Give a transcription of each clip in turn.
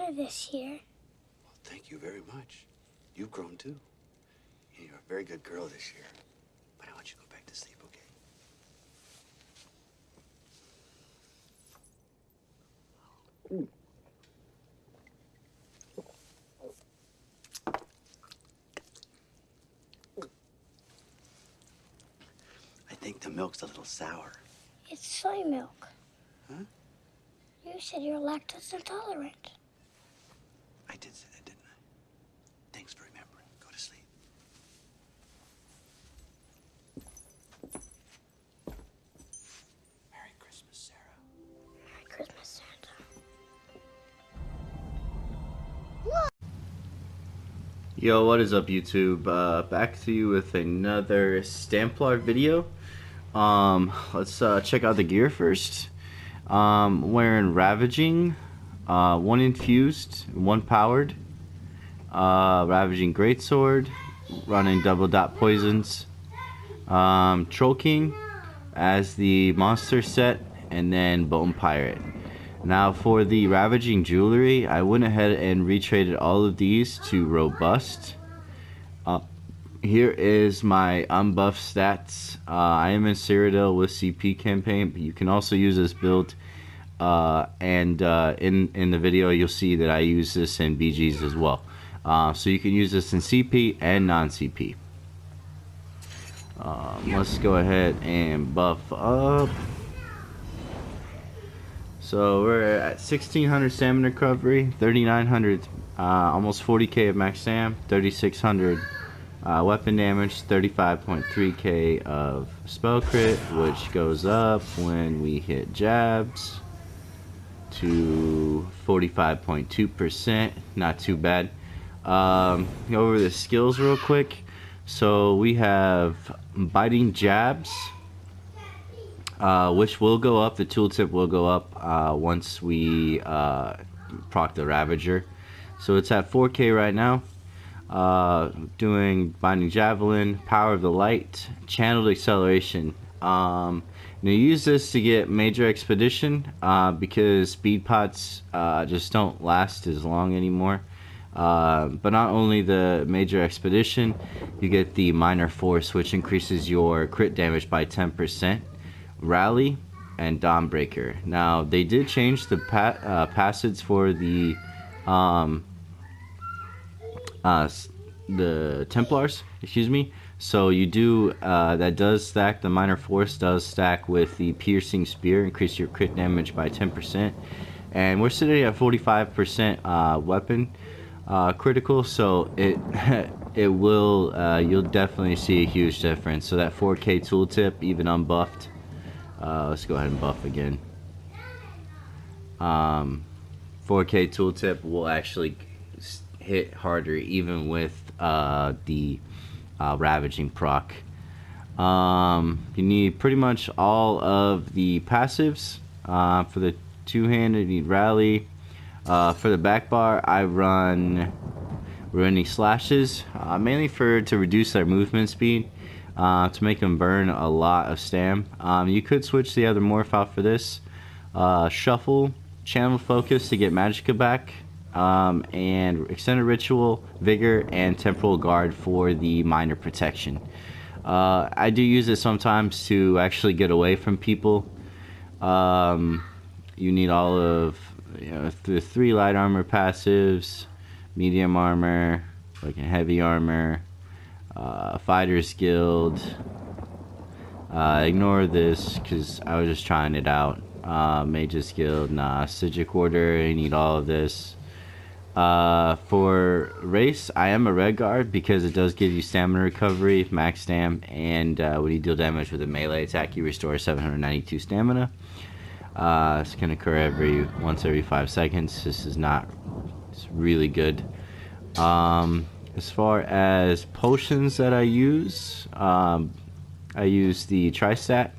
better this year. Well, thank you very much. You've grown too. You're a very good girl this year. But I want you to go back to sleep, okay? I think the milk's a little sour. It's soy milk. Huh? You said you're lactose intolerant. I did say that, didn't I? Thanks for remembering. Go to sleep. Merry Christmas, Sarah. Merry Christmas, Santa. Yo, what is up, YouTube? Back to you with another Stamplar video. Let's check out the gear first. Wearing Ravaging, 1 infused, 1 powered, Ravaging Greatsword, running double dot poisons, Troll King as the monster set, and then Bone Pirate. Now for the Ravaging Jewelry, I went ahead and retraded all of these to Robust. Here is my unbuffed stats. I am in Cyrodiil with CP campaign, but you can also use this build. In the video, you'll see that I use this in BGs as well. So you can use this in CP and non-CP. Let's go ahead and buff up. So we're at 1600 stamina recovery, 3900, almost 40k of max stam, 3600 weapon damage, 35.3k of spell crit, which goes up when we hit jabs to 45.2%. Not too bad. Go over the skills real quick. So we have biting jabs, which will go up. The tooltip will go up once we proc the Ravager. So it's at 4k right now. Doing Binding Javelin, Power of the Light, Channeled Acceleration. Now use this to get Major Expedition because speed pots just don't last as long anymore. But not only the Major Expedition, you get the Minor Force, which increases your crit damage by 10%. Rally and Dawnbreaker. Now they did change the passives for the Templars, excuse me. So you do that does stack. The Minor Force does stack with the Piercing Spear, increase your crit damage by 10%. And we're sitting at 45% weapon critical, so it will you'll definitely see a huge difference. So that 4k tooltip, even unbuffed. Let's go ahead and buff again. 4k tooltip will actually hit harder even with the Ravaging proc. You need pretty much all of the passives. For the two-handed, you need Rally. For the back bar, I run Ruining Slashes, mainly to reduce their movement speed. To make them burn a lot of stam. You could switch the other morph out for this. Shuffle, Channel Focus to get Magicka back, and Extended Ritual, Vigor, and Temporal Guard for the minor protection. I do use it sometimes to actually get away from people. You need all of the 3 light armor passives, medium armor, like heavy armor. Fighters Guild. Ignore this because I was just trying it out. Mages Guild, nah. Sigic Order, you need all of this. For race, I am a red guard because it does give you stamina recovery, max stam, and when you deal damage with a melee attack, you restore 792 stamina. It's gonna occur once every 5 seconds. This is not. It's really good. As far as potions that I use the Tristat.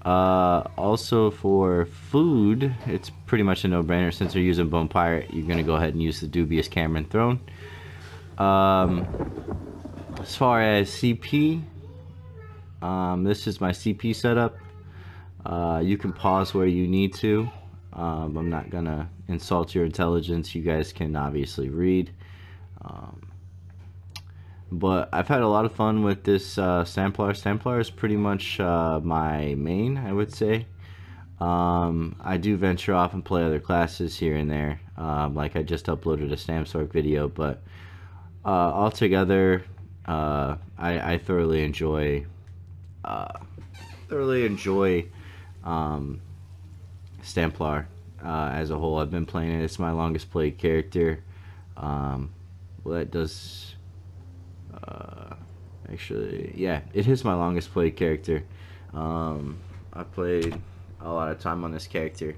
Also for food, it's pretty much a no-brainer. Since you're using Bone Pirate, you're going to go ahead and use the Dubious Cameron Throne. As far as CP, this is my CP setup. You can pause where you need to. I'm not going to insult your intelligence, you guys can obviously read. But I've had a lot of fun with this Stamplar. Stamplar is pretty much my main, I would say. I do venture off and play other classes here and there. Like I just uploaded a Stamplar video, but altogether, I thoroughly enjoy Stamplar as a whole. I've been playing it. It's my longest played character. Well, that does actually, yeah, it is my longest played character. I played a lot of time on this character.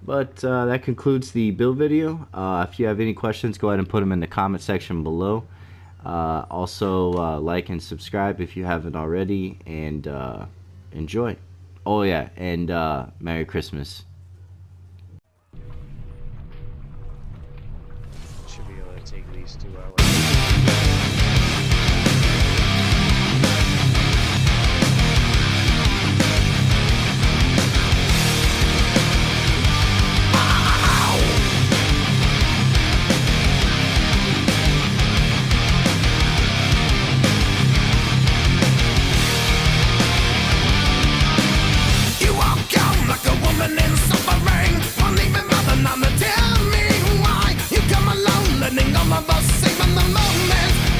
But that concludes the build video. If you have any questions, go ahead and put them in the comment section below. Also, like and subscribe if you haven't already, and enjoy. Oh yeah, and Merry Christmas. Should be able to take these 2 hours. Like a woman in suffering, won't even bother now to tell me why. You come alone, letting all of us saving the moment.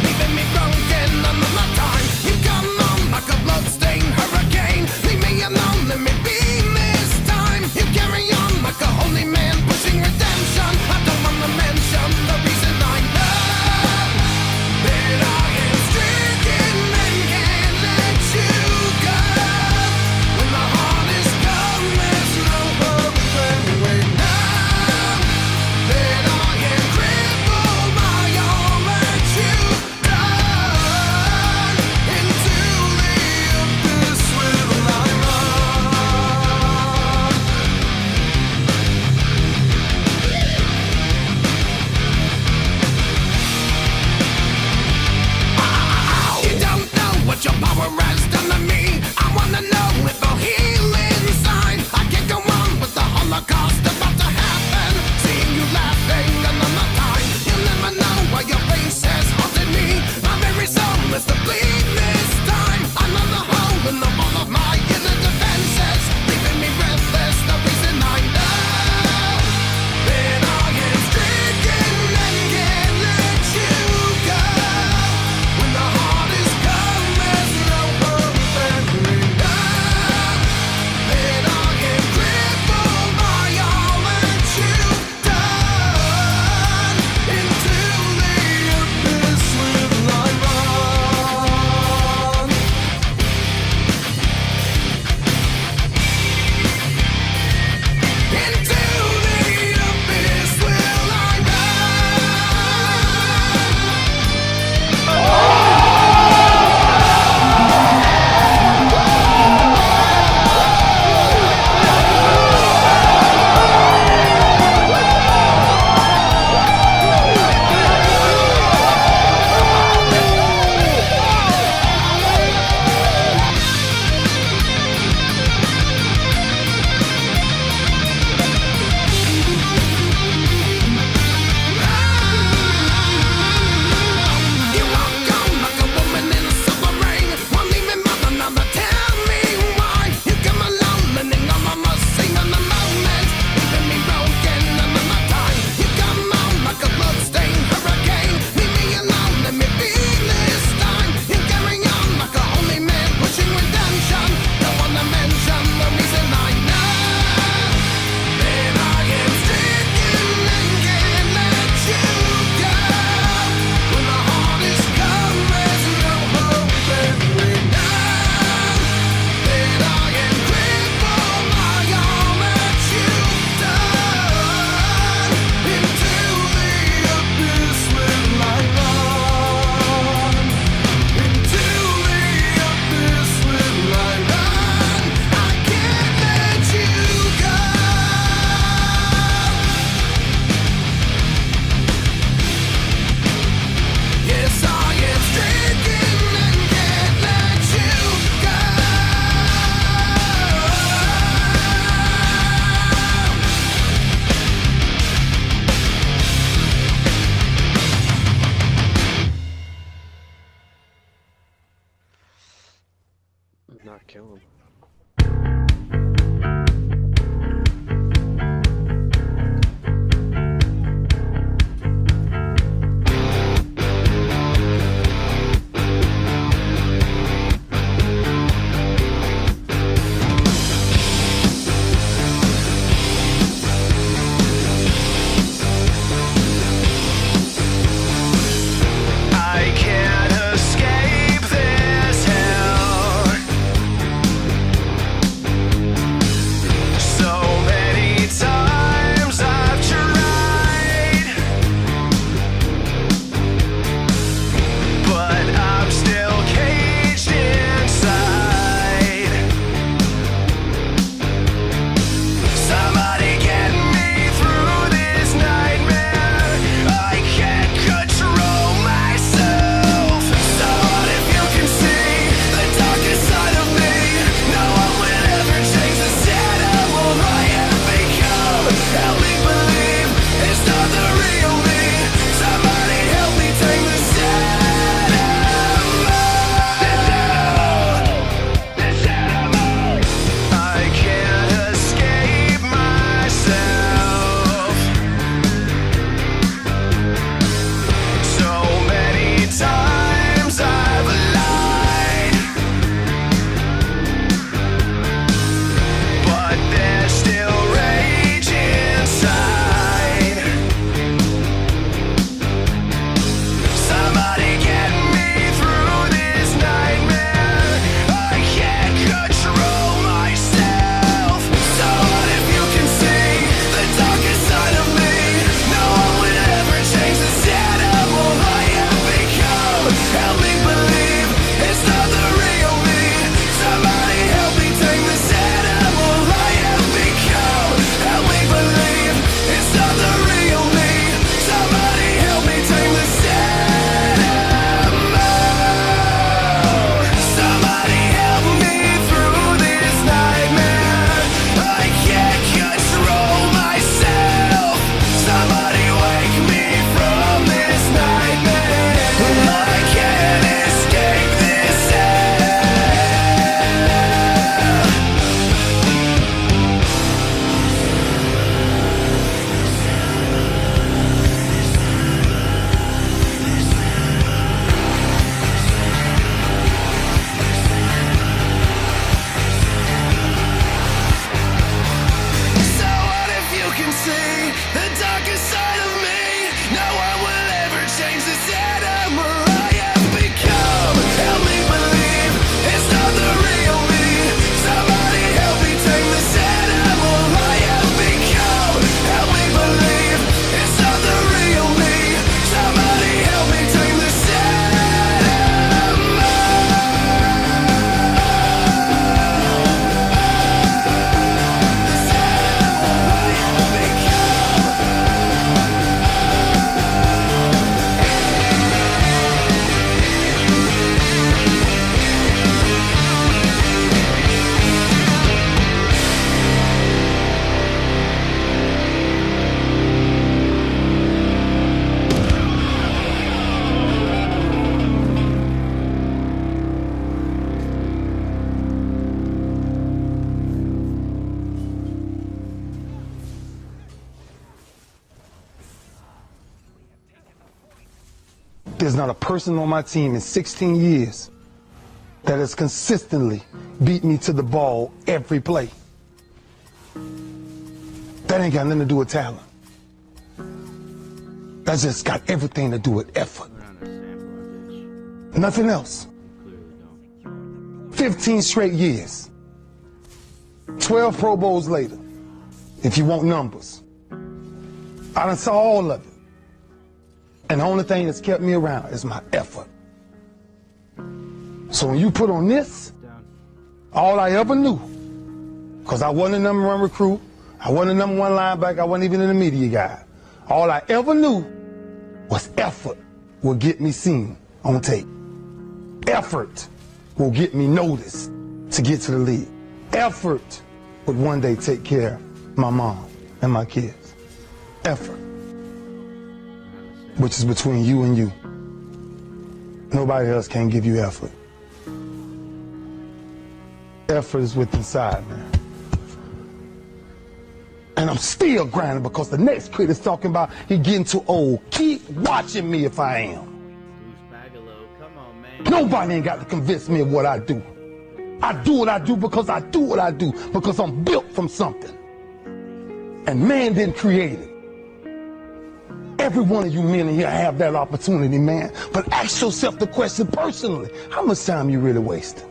not kill him. I can't escape this hell. So many times I've tried, but I'm still caged inside. Somebody get me through this nightmare. I can't control myself. So what if you can see the darkest side of me? No one will ever change the sad animal I have become. Help me believe it's not the real me. Somebody help me take the sad animal. I can't escape myself. So many times I've lied, but there's still rage inside. Somebody get me through this nightmare. I can't control myself. So what if you can see the darkest side of me? No one will ever change the sad animal I have become. Help me believe it's not the real me. Somebody help me take the sad animal I have become. Help me believe it's not the real me. Somebody help me take the sad animal. Somebody help me through this nightmare. I can't control myself. Somebody wake me from this nightmare. I can't escape this hell. So what if you can see the darkest side of me? No one will ever change the sad animal I have become. Help me believe it's not the real me. Somebody help me take the sad animal I have become. Help me believe it's not the real me. Somebody help me take the sad animal. The sad animal I have become. There's not a person on my team in 16 years that has consistently beat me to the ball every play. That ain't got nothing to do with talent. That's just got everything to do with effort. We're on a Stamplar, bitch. Nothing else. Clearly don't. 15 straight years. 12 Pro Bowls later, if you want numbers. I done saw all of it. And the only thing that's kept me around is my effort. So when you put on this, all I ever knew, because I wasn't a number one recruit, I wasn't a number one linebacker, I wasn't even in the media guy. All I ever knew was effort will get me seen on tape. Effort will get me noticed to get to the league. Effort would one day take care of my mom and my kids. Effort. Which is between you and you. Nobody else can give you effort. effort is within inside, man. And I'm still grinding because the next kid is talking about he getting too old. Keep watching me if I am. Come on, man. Nobody ain't got to convince me of what I do. I do what I do because I do what I do, because I'm built from something. And man didn't create it. Every one of you men in here have that opportunity, man. But ask yourself the question personally, how much time you really wasting?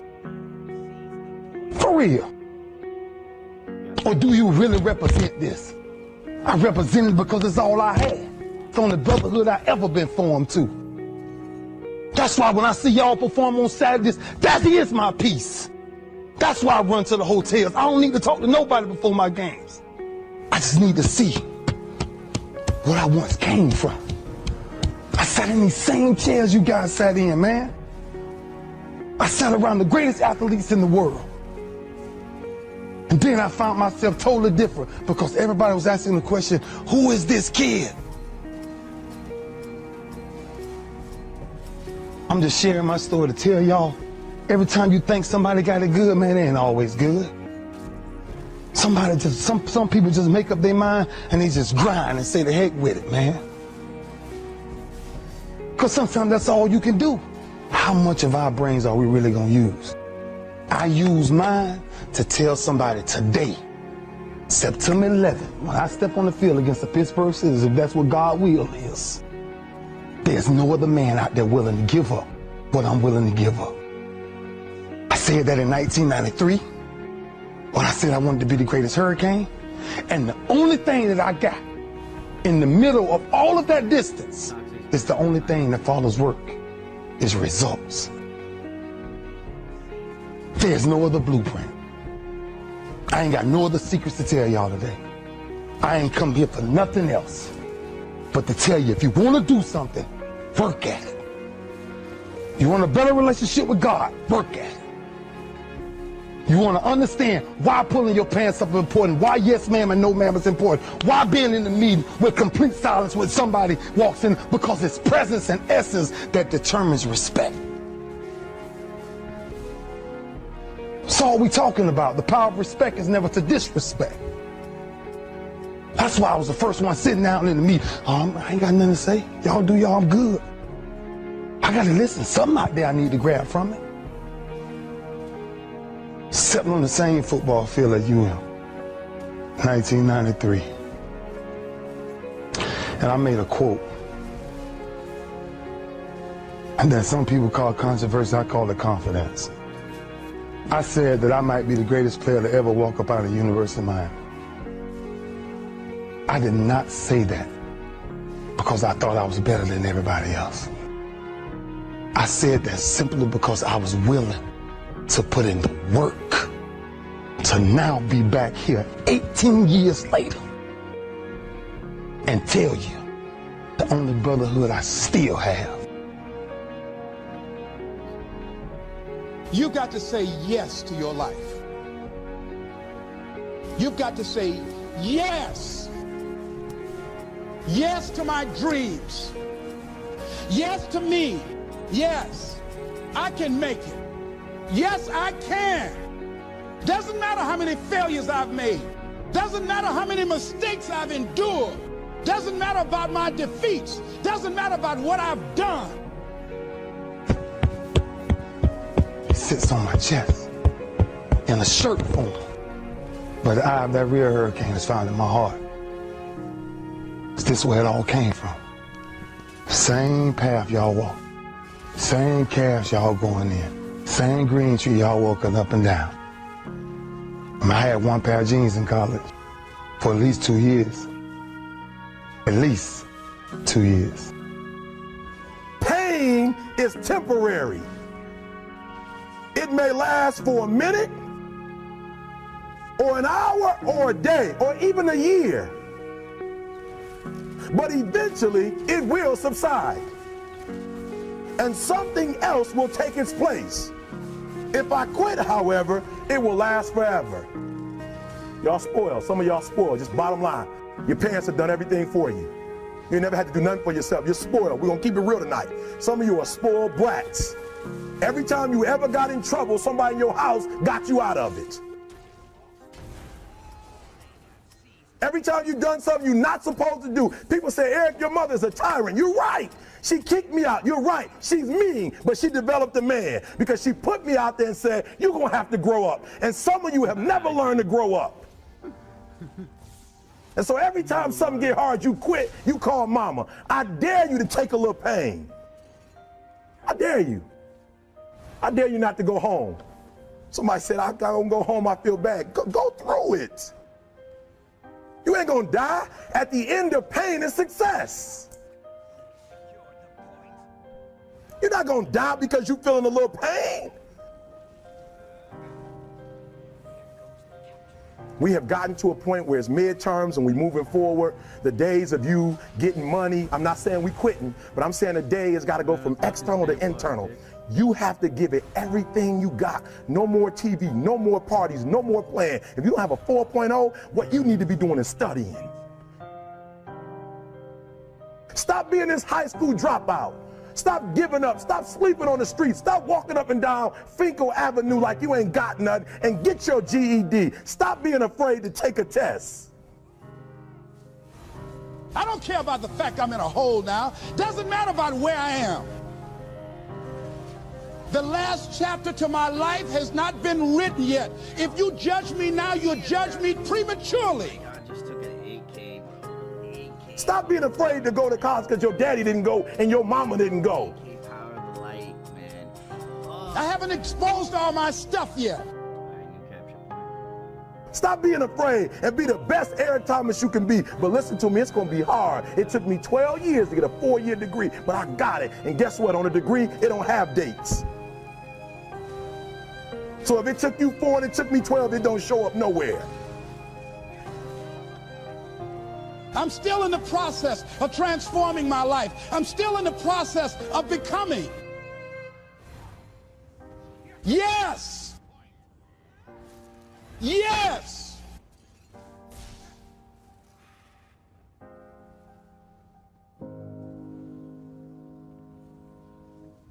For real. Or do you really represent this? I represent it because it's all I had. It's the only brotherhood I ever been formed to. That's why when I see y'all perform on Saturdays, that is my peace. That's why I run to the hotels. I don't need to talk to nobody before my games. I just need to see what I once came from. I sat in these same chairs you guys sat in, man. I sat around the greatest athletes in the world. And then I found myself totally different because everybody was asking the question, who is this kid? I'm just sharing my story to tell y'all, every time you think somebody got it good, man, it ain't always good. Some people just make up their mind and they just grind and say the heck with it, man. Because sometimes that's all you can do. How much of our brains are we really gonna use? I use mine to tell somebody today, September 11th, when I step on the field against the Pittsburgh Steelers, if that's what God's will is, there's no other man out there willing to give up what I'm willing to give up. I said that in 1993, when I said I wanted to be the greatest Hurricane, and the only thing that I got in the middle of all of that distance is the only thing that follows work, is results. There's no other blueprint. I ain't got no other secrets to tell y'all today. I ain't come here for nothing else but to tell you, if you want to do something, work at it. You want a better relationship with God, work at it. You want to understand why pulling your pants up is important, why yes ma'am and no ma'am is important, why being in the meeting with complete silence when somebody walks in, because it's presence and essence that determines respect. That's all we talking about. The power of respect is never to disrespect. That's why I was the first one sitting down in the meeting. I ain't got nothing to say. Y'all do y'all, I'm good. I gotta listen. Something out there I need to grab from it. Sitting on the same football field as you am. 1993. And I made a quote. And that some people call controversy, I call it confidence. I said that I might be the greatest player to ever walk up out of the University of Miami. I did not say that because I thought I was better than everybody else. I said that simply because I was willing to put in the work to now be back here 18 years later and tell you the only brotherhood I still have. You got to say yes to your life. You've got to say yes. Yes to my dreams. Yes to me. Yes, I can make it. Yes, I can. Doesn't matter how many failures I've made. Doesn't matter how many mistakes I've endured. Doesn't matter about my defeats. Doesn't matter about what I've done. It sits on my chest in a shirt form. But the eye of that real hurricane is found in my heart. Is this where it all came from? Same path y'all walk. Same calves y'all going in. Same green tree y'all walking up and down. I had one pair of jeans in college for at least 2 years. At least 2 years. Pain is temporary. It may last for a minute, or an hour, or a day, or even a year. But eventually, it will subside. And something else will take its place. If I quit, however, it will last forever. Y'all spoiled. Some of y'all spoiled. Just bottom line. Your parents have done everything for you. You never had to do nothing for yourself. You're spoiled. We're going to keep it real tonight. Some of you are spoiled brats. Every time you ever got in trouble, somebody in your house got you out of it. Every time you've done something you're not supposed to do, people say, Eric, your mother's a tyrant. You're right. She kicked me out. You're right. She's mean, but she developed a man because she put me out there and said, you're going to have to grow up. And some of you have never learned to grow up. And so every time something get hard, you quit, you call mama. I dare you to take a little pain. I dare you. I dare you not to go home. Somebody said, I don't go home, I feel bad. Go through it. You ain't gonna die. At the end of pain is success. You're not gonna die because you're feeling a little pain. We have gotten to a point where it's midterms and we're moving forward. The days of you getting money, I'm not saying we quitting, but I'm saying the day has got to go from external to internal. You have to give it everything you got. No more TV, no more parties, no more playing. If you don't have a 4.0, what you need to be doing is studying. Stop being this high school dropout. Stop giving up. Stop sleeping on the streets. Stop walking up and down Finkel Avenue like you ain't got nothing, and get your GED. Stop being afraid to take a test. I don't care about the fact I'm in a hole now. Doesn't matter about where I am. The last chapter to my life has not been written yet. If you judge me now, you'll judge me prematurely. Stop being afraid to go to college because your daddy didn't go and your mama didn't go. I haven't exposed all my stuff yet. Stop being afraid and be the best Eric Thomas you can be. But listen to me, it's going to be hard. It took me 12 years to get a 4-year degree, but I got it. And guess what? On a degree, it don't have dates. So if it took you 4 and it took me 12, it don't show up nowhere. I'm still in the process of transforming my life. I'm still in the process of becoming. Yes. Yes.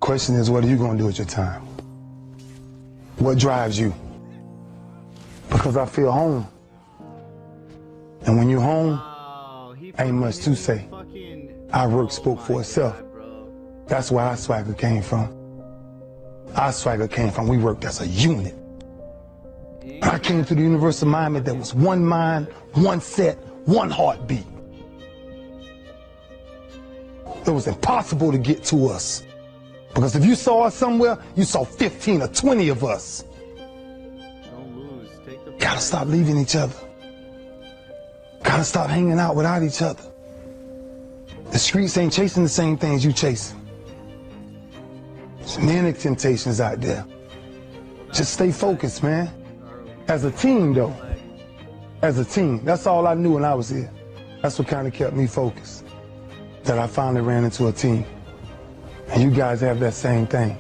Question is, what are you going to do with your time? What drives you? Because I feel home. And when you're home, ain't much to say. Our work spoke for itself. That's where our swagger came from. Our swagger came from, we worked as a unit. I came to the University of Miami, there was one mind, one set, one heartbeat. It was impossible to get to us. Because if you saw us somewhere, you saw 15 or 20 of us. Gotta stop leaving each other. Gotta stop hanging out without each other. The streets ain't chasing the same things you chasing. There's many temptations out there. Just stay focused, man. As a team, though. As a team. That's all I knew when I was here. That's what kind of kept me focused. That I finally ran into a team. And you guys have that same thing.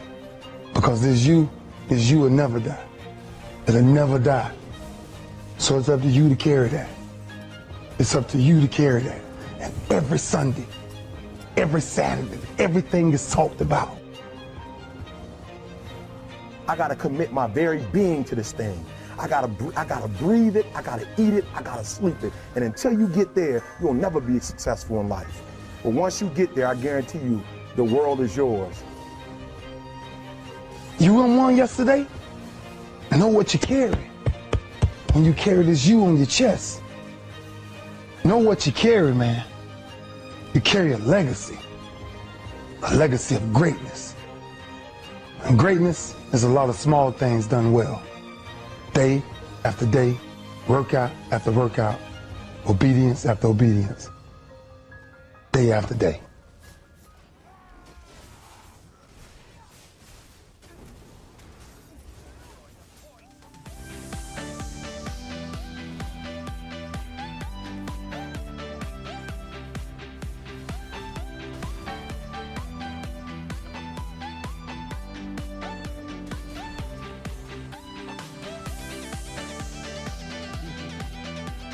Because this you will never die. It'll never die. So it's up to you to carry that. It's up to you to carry that. And every Sunday, every Saturday, everything is talked about. I gotta commit my very being to this thing. I gotta breathe it, I gotta eat it, I gotta sleep it. And until you get there, you'll never be successful in life. But once you get there, I guarantee you, the world is yours. You won yesterday? Know what you carry. When you carry this you on your chest. Know what you carry, man. You carry a legacy of greatness. And greatness is a lot of small things done well. Day after day, workout after workout, obedience after obedience, day after day.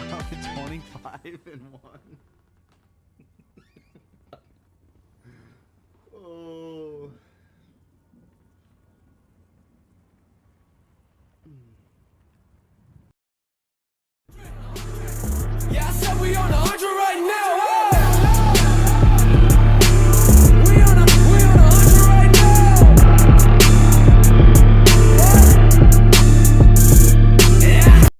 Probably 25-1. Oh.